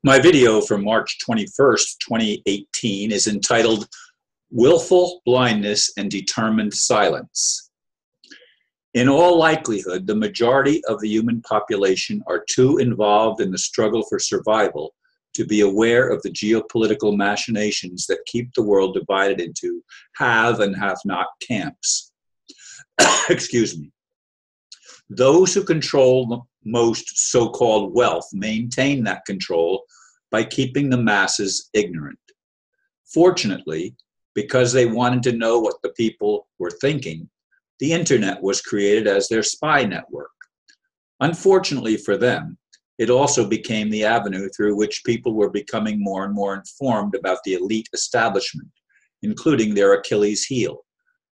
My video from March 21st, 2018 is entitled Willful Blindness and Determined Silence. In all likelihood, the majority of the human population are too involved in the struggle for survival to be aware of the geopolitical machinations that keep the world divided into have and have not camps. Excuse me. Those who control most so-called wealth maintain that control by keeping the masses ignorant. Fortunately, because they wanted to know what the people were thinking, the internet was created as their spy network. Unfortunately for them, it also became the avenue through which people were becoming more and more informed about the elite establishment, including their Achilles heel,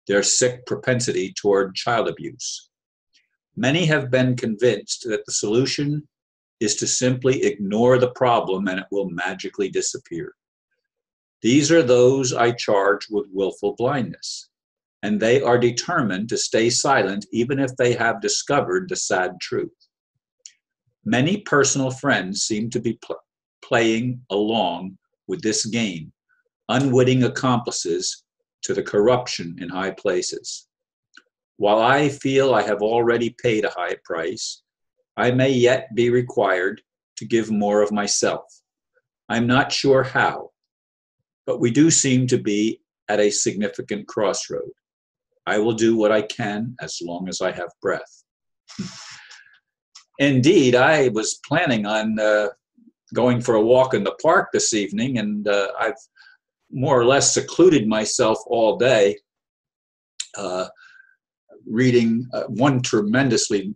their sick propensity toward child abuse. Many have been convinced that the solution is to simply ignore the problem and it will magically disappear. These are those I charge with willful blindness, and they are determined to stay silent even if they have discovered the sad truth. Many personal friends seem to be playing along with this game, unwitting accomplices to the corruption in high places. While I feel I have already paid a high price, I may yet be required to give more of myself. I'm not sure how, but we do seem to be at a significant crossroad. I will do what I can as long as I have breath. Indeed, I was planning on going for a walk in the park this evening, and I've more or less secluded myself all day, reading one tremendously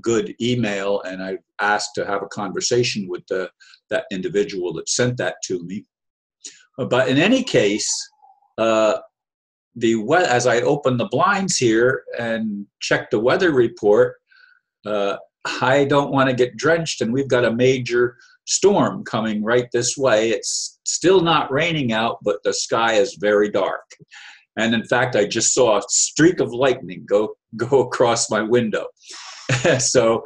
good email, and I've asked to have a conversation with that individual that sent that to me. But in any case, as I open the blinds here and check the weather report, I don't want to get drenched, and we've got a major storm coming right this way. It's still not raining out, but the sky is very dark. And in fact, I just saw a streak of lightning go across my window. So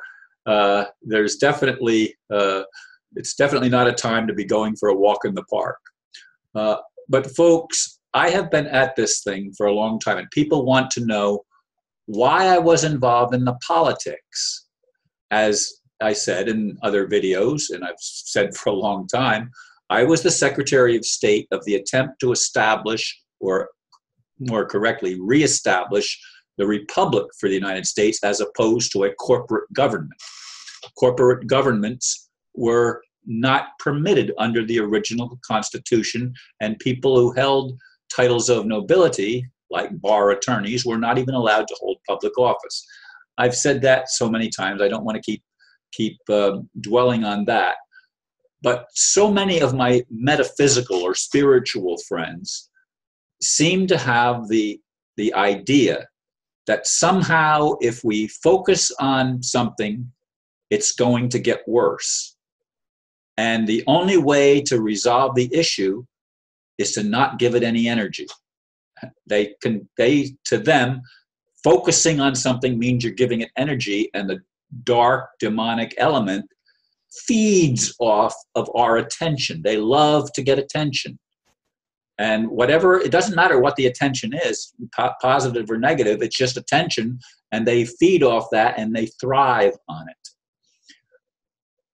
there's definitely, it's definitely not a time to be going for a walk in the park. But folks, I have been at this thing for a long time, and people want to know why I was involved in the politics. As I said in other videos, and I've said for a long time, I was the Secretary of State of the attempt to establish, or more correctly, reestablish the Republic for the United States as opposed to a corporate government. Corporate governments were not permitted under the original Constitution, and people who held titles of nobility, like bar attorneys, were not even allowed to hold public office. I've said that so many times, I don't want to keep dwelling on that. But so many of my metaphysical or spiritual friends seem to have the idea that somehow if we focus on something, it's going to get worse. And the only way to resolve the issue is to not give it any energy. To them, focusing on something means you're giving it energy, and the dark demonic element feeds off of our attention. They love to get attention. And whatever, it doesn't matter what the attention is, positive or negative, it's just attention, and they feed off that and they thrive on it.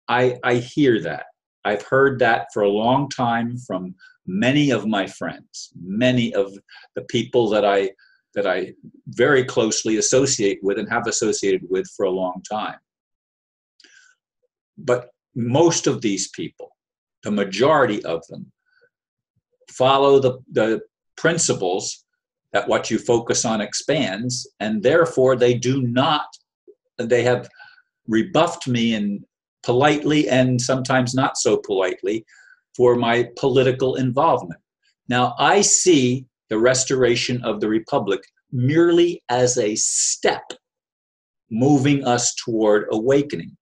I hear that. I've heard that for a long time from many of my friends, many of the people that I very closely associate with and have associated with for a long time. But most of these people, the majority of them, follow the principles that what you focus on expands, and therefore they have rebuffed me and politely and sometimes not so politely for my political involvement. Now, I see the restoration of the Republic merely as a step moving us toward awakening,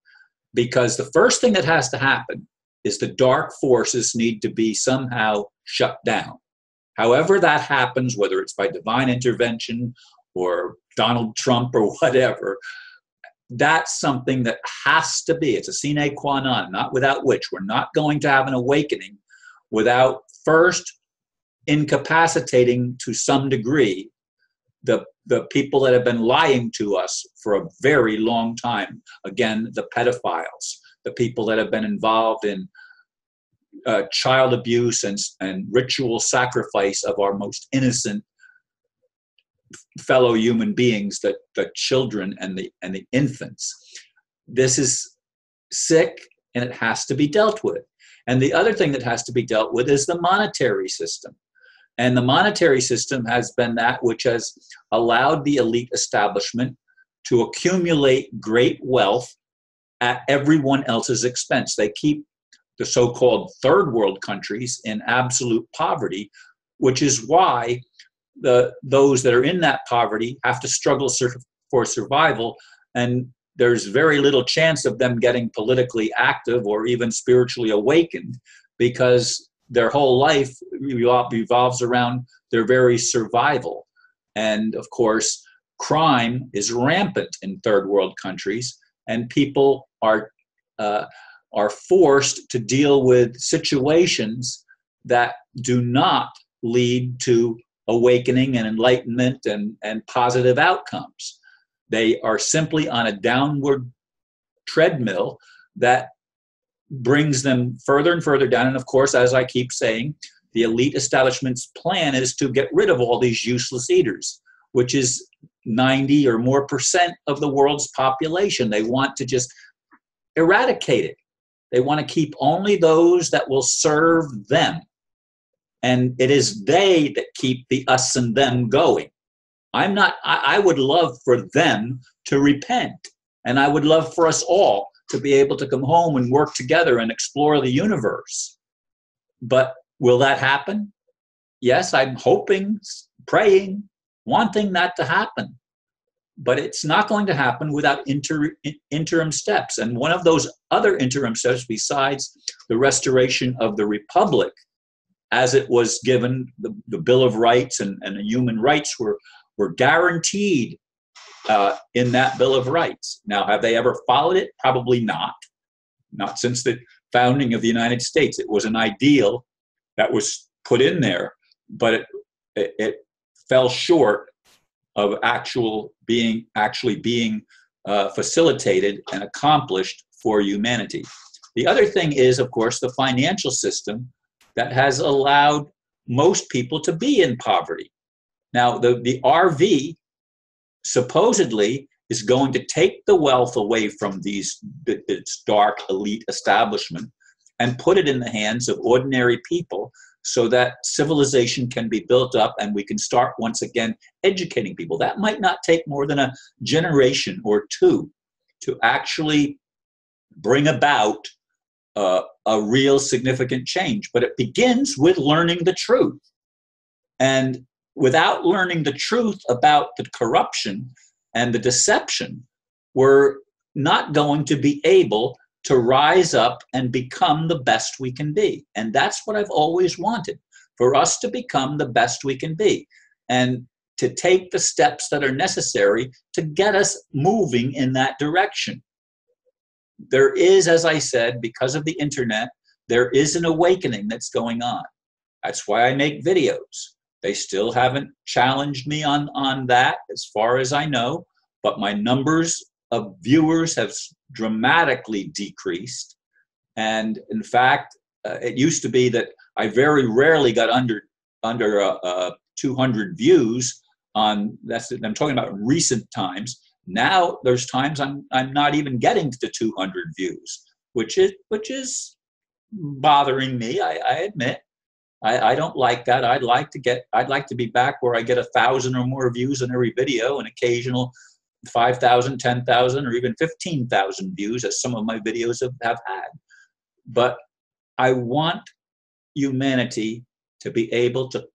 because the first thing that has to happen is the dark forces need to be somehow shut down. However that happens, whether it's by divine intervention or Donald Trump or whatever, that's something that has to be, it's a sine qua non, not without which we're not going to have an awakening without first incapacitating to some degree the people that have been lying to us for a very long time. Again, the pedophiles, the people that have been involved in child abuse and ritual sacrifice of our most innocent fellow human beings, the children and the infants. This is sick, and it has to be dealt with. And the other thing that has to be dealt with is the monetary system. And the monetary system has been that which has allowed the elite establishment to accumulate great wealth at everyone else's expense. They keep the so-called third world countries in absolute poverty, which is why those that are in that poverty have to struggle for survival, and there's very little chance of them getting politically active or even spiritually awakened, because their whole life revolves around their very survival. And of course, crime is rampant in third world countries, and people are forced to deal with situations that do not lead to awakening and enlightenment and positive outcomes. They are simply on a downward treadmill that brings them further and further down. And of course, as I keep saying, the elite establishment's plan is to get rid of all these useless eaters, which is 90 or more % of the world's population. They want to just eradicate it. They want to keep only those that will serve them. And it is they that keep the us and them going. I would love for them to repent. And I would love for us all to be able to come home and work together and explore the universe. But will that happen? Yes, I'm hoping, praying, wanting that to happen. But it's not going to happen without interim steps. And one of those other interim steps, besides the restoration of the Republic, as it was given, the Bill of Rights and the human rights were guaranteed in that Bill of Rights. Now, have they ever followed it? Probably not. Not since the founding of the United States. It was an ideal that was put in there, but it fell short of actually being facilitated and accomplished for humanity. The other thing is, of course, the financial system that has allowed most people to be in poverty. Now, the RV supposedly is going to take the wealth away from this dark elite establishment and put it in the hands of ordinary people so that civilization can be built up and we can start once again educating people. That might not take more than a generation or two to actually bring about a real significant change. But it begins with learning the truth. And without learning the truth about the corruption and the deception, we're not going to be able to rise up and become the best we can be. And that's what I've always wanted, for us to become the best we can be and to take the steps that are necessary to get us moving in that direction. There is, as I said, because of the internet, there is an awakening that's going on. That's why I make videos. They still haven't challenged me on that, as far as I know, but my numbers of viewers have dramatically decreased. And in fact, it used to be that I very rarely got under 200 views on, I'm talking about recent times. Now there's times I'm not even getting to 200 views, which is bothering me, I admit. I don't like that. I'd like to be back where I get 1,000 or more views on every video, and occasional 5,000, 10,000, or even 15,000 views, as some of my videos have had. But I want humanity to be able to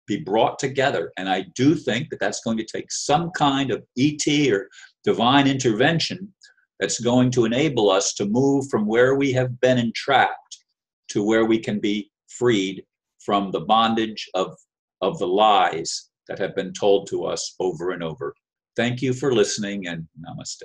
be brought together. And I do think that that's going to take some kind of ET or divine intervention that's going to enable us to move from where we have been entrapped to where we can be freed from the bondage of the lies that have been told to us over and over. Thank you for listening, and namaste.